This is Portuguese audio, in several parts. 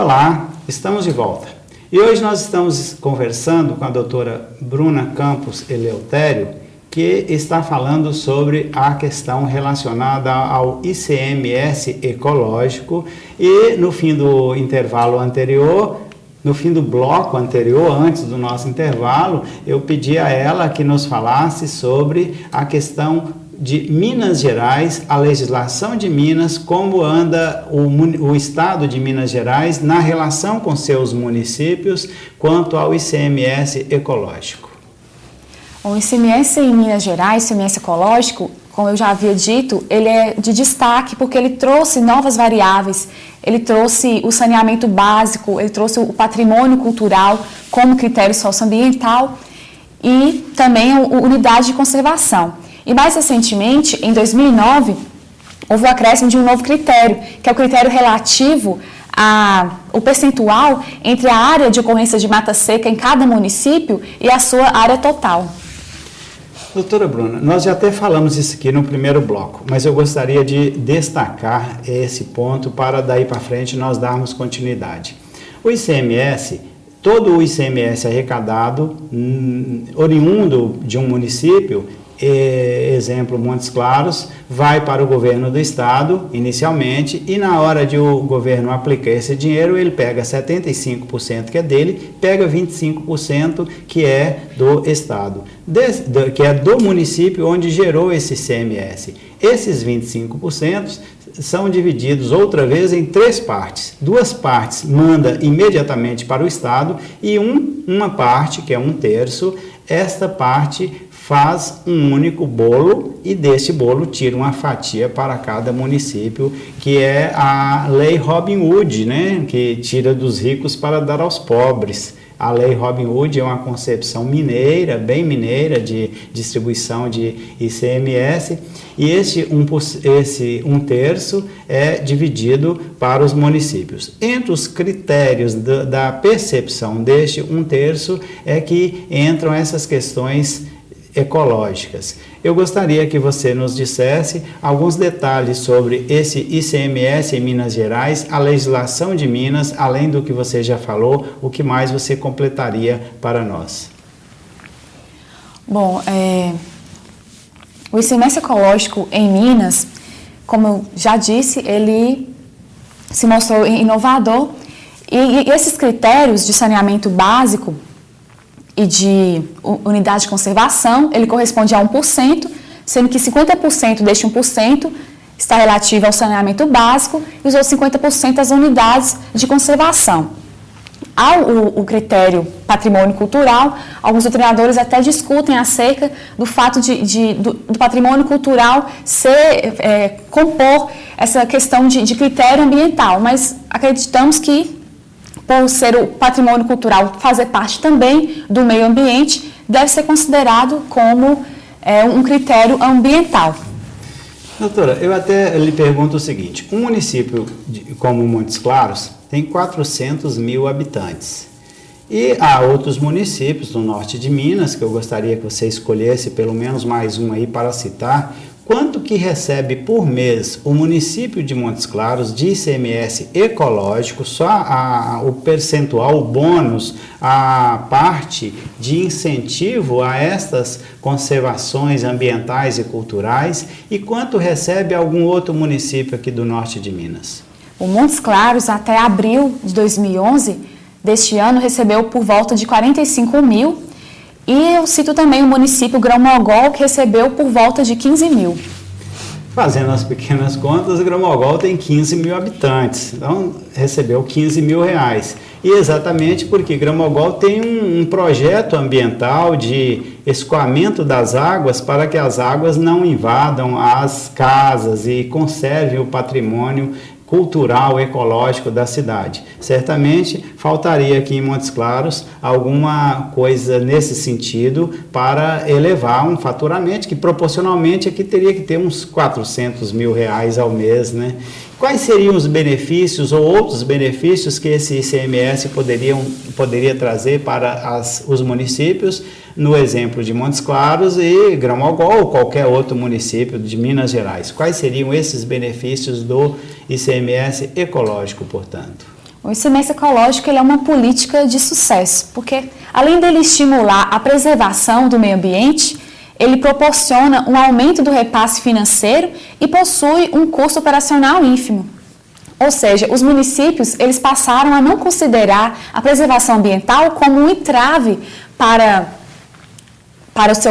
Olá, estamos de volta. E hoje nós estamos conversando com a doutora Bruna Campos Eleutério, que está falando sobre a questão relacionada ao ICMS ecológico, e no fim do intervalo anterior, no fim do bloco anterior, antes do nosso intervalo, eu pedi a ela que nos falasse sobre a questão de Minas Gerais, a legislação de Minas, como anda o Estado de Minas Gerais na relação com seus municípios quanto ao ICMS ecológico. O ICMS em Minas Gerais, ICMS ecológico, como eu já havia dito, ele é de destaque porque ele trouxe novas variáveis, ele trouxe o saneamento básico, ele trouxe o patrimônio cultural como critério socioambiental e também a unidade de conservação. E mais recentemente, em 2009, houve o acréscimo de um novo critério, que é o critério relativo ao percentual entre a área de ocorrência de mata seca em cada município e a sua área total. Doutora Bruna, nós já até falamos isso aqui no primeiro bloco, mas eu gostaria de destacar esse ponto para daí para frente nós darmos continuidade. O ICMS, todo o ICMS arrecadado, oriundo de um município, exemplo Montes Claros, vai para o governo do estado inicialmente, e na hora de o governo aplicar esse dinheiro, ele pega 75% que é dele, pega 25% que é do estado, que é do município onde gerou esse ICMS. Esses 25% são divididos outra vez em 3 partes. 2 partes manda imediatamente para o estado e uma parte, que é 1/3, esta parte faz um único bolo e desse bolo tira uma fatia para cada município, que é a lei Robin Hood, né? Que tira dos ricos para dar aos pobres. A lei Robin Hood é uma concepção mineira, bem mineira, de distribuição de ICMS, e esse 1/3 é dividido para os municípios. Entre os critérios da percepção deste 1/3 é que entram essas questões ecológicas. Eu gostaria que você nos dissesse alguns detalhes sobre esse ICMS em Minas Gerais, a legislação de Minas, além do que você já falou, o que mais você completaria para nós? Bom, o ICMS ecológico em Minas, como eu já disse, ele se mostrou inovador, e esses critérios de saneamento básico e de unidade de conservação, ele corresponde a 1%, sendo que 50% deste 1% está relativo ao saneamento básico e os outros 50% às unidades de conservação. O critério patrimônio cultural, alguns treinadores até discutem acerca do fato do patrimônio cultural compor essa questão de critério ambiental, mas acreditamos que, por ser o patrimônio cultural fazer parte também do meio ambiente, deve ser considerado como um critério ambiental. Doutora, eu até lhe pergunto o seguinte: um município como Montes Claros tem 400 mil habitantes. E há outros municípios no norte de Minas, que eu gostaria que você escolhesse pelo menos mais um aí para citar. Quanto que recebe por mês o município de Montes Claros de ICMS ecológico, só o percentual, o bônus, a parte de incentivo a estas conservações ambientais e culturais, e quanto recebe algum outro município aqui do norte de Minas? O Montes Claros, até abril de 2011, deste ano, recebeu por volta de 45 mil, e eu cito também o município Grão-Mogol, que recebeu por volta de 15 mil. Fazendo as pequenas contas, Grão-Mogol tem 15 mil habitantes, então recebeu 15 mil reais. E exatamente porque Grão-Mogol tem um projeto ambiental de escoamento das águas para que as águas não invadam as casas e conservem o patrimônio cultural, ecológico da cidade. Certamente faltaria aqui em Montes Claros alguma coisa nesse sentido para elevar um faturamento que proporcionalmente aqui teria que ter uns 400 mil reais ao mês, né? Quais seriam os benefícios ou outros benefícios que esse ICMS poderia trazer para os municípios, no exemplo de Montes Claros e Grão-Mogol ou qualquer outro município de Minas Gerais? Quais seriam esses benefícios do ICMS ecológico, portanto? O ICMS ecológico ele é uma política de sucesso, porque além dele estimular a preservação do meio ambiente, ele proporciona um aumento do repasse financeiro e possui um custo operacional ínfimo. Ou seja, os municípios eles passaram a não considerar a preservação ambiental como um entrave para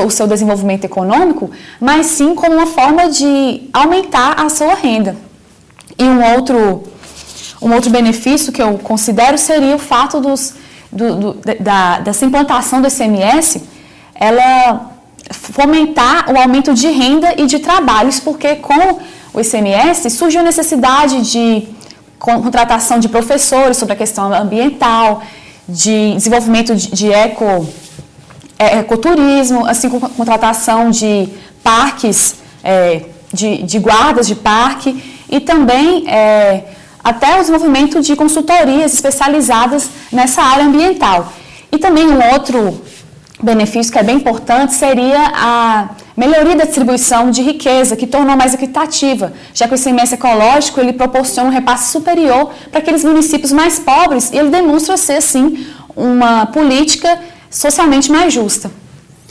o seu desenvolvimento econômico, mas sim como uma forma de aumentar a sua renda. E um outro benefício que eu considero seria o fato dessa implantação do ICMS, ela fomentar o aumento de renda e de trabalhos, porque com o ICMS surge a necessidade de contratação de professores sobre a questão ambiental, de desenvolvimento de ecoturismo, assim como contratação de parques, de guardas de parque e também até o desenvolvimento de consultorias especializadas nessa área ambiental. E também um outro benefício que é bem importante seria a melhoria da distribuição de riqueza, que tornou mais equitativa, já que o ICMS ecológico ele proporciona um repasse superior para aqueles municípios mais pobres e ele demonstra ser, assim, uma política socialmente mais justa.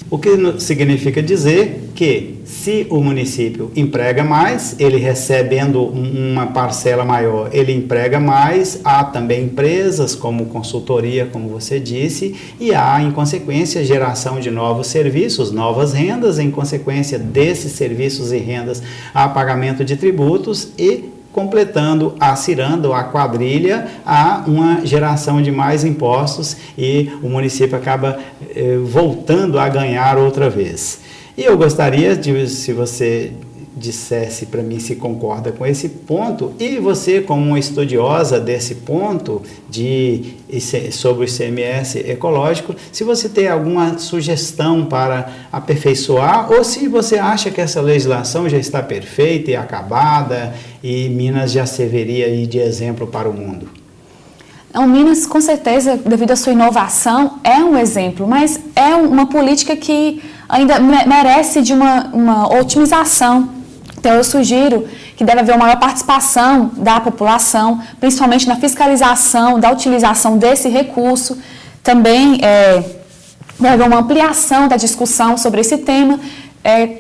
O que significa dizer que, se o município emprega mais, ele recebendo uma parcela maior, ele emprega mais, há também empresas como consultoria, como você disse, e há, em consequência, geração de novos serviços, novas rendas, em consequência desses serviços e rendas, há pagamento de tributos e, completando a ciranda ou a quadrilha, há uma geração de mais impostos e o município acaba voltando a ganhar outra vez. E eu gostaria de, se você dissesse para mim se concorda com esse ponto, e você, como uma estudiosa desse ponto sobre o ICMS ecológico, se você tem alguma sugestão para aperfeiçoar, ou se você acha que essa legislação já está perfeita e acabada, e Minas já serviria aí de exemplo para o mundo. Não, Minas, com certeza, devido à sua inovação, é um exemplo, mas é uma política que ainda merece de uma otimização. Então, eu sugiro que deve haver uma maior participação da população, principalmente na fiscalização da utilização desse recurso. Também deve haver uma ampliação da discussão sobre esse tema,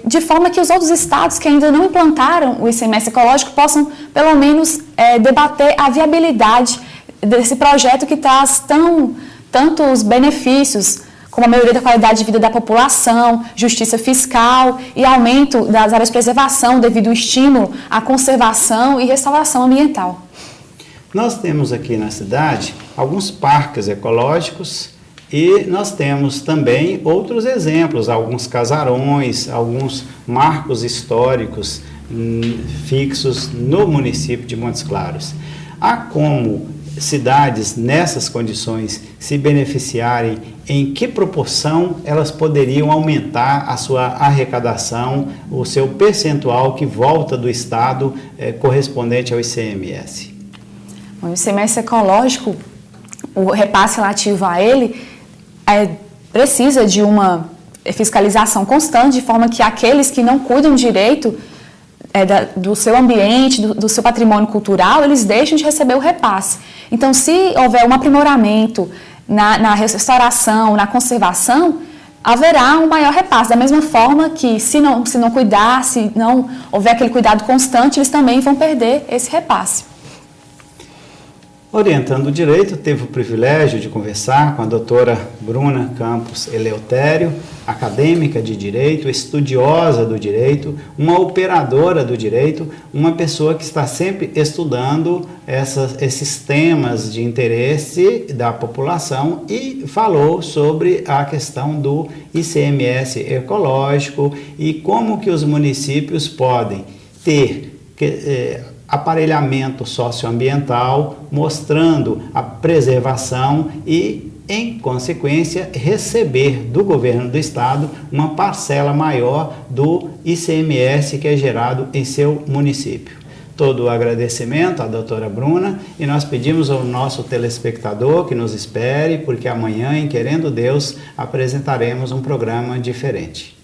de forma que os outros estados que ainda não implantaram o ICMS ecológico possam, pelo menos, debater a viabilidade desse projeto que traz tantos benefícios, como a melhoria da qualidade de vida da população, justiça fiscal e aumento das áreas de preservação devido ao estímulo à conservação e restauração ambiental. Nós temos aqui na cidade alguns parques ecológicos e nós temos também outros exemplos, alguns casarões, alguns marcos históricos fixos no município de Montes Claros. Há como cidades nessas condições se beneficiarem, em que proporção elas poderiam aumentar a sua arrecadação, o seu percentual que volta do Estado correspondente ao ICMS? O ICMS ecológico, o repasse relativo a ele, precisa de uma fiscalização constante, de forma que aqueles que não cuidam direito do seu ambiente, do seu patrimônio cultural, eles deixam de receber o repasse. Então, se houver um aprimoramento na restauração, na conservação, haverá um maior repasse. Da mesma forma que, se não cuidar, se não houver aquele cuidado constante, eles também vão perder esse repasse. Orientando o direito, teve o privilégio de conversar com a doutora Bruna Campos Eleutério, acadêmica de direito, estudiosa do direito, uma operadora do direito, uma pessoa que está sempre estudando esses temas de interesse da população e falou sobre a questão do ICMS ecológico e como que os municípios podem ter aparelhamento socioambiental, mostrando a preservação e, em consequência, receber do governo do estado uma parcela maior do ICMS que é gerado em seu município. Todo o agradecimento à doutora Bruna e nós pedimos ao nosso telespectador que nos espere, porque amanhã, em Querendo Deus, apresentaremos um programa diferente.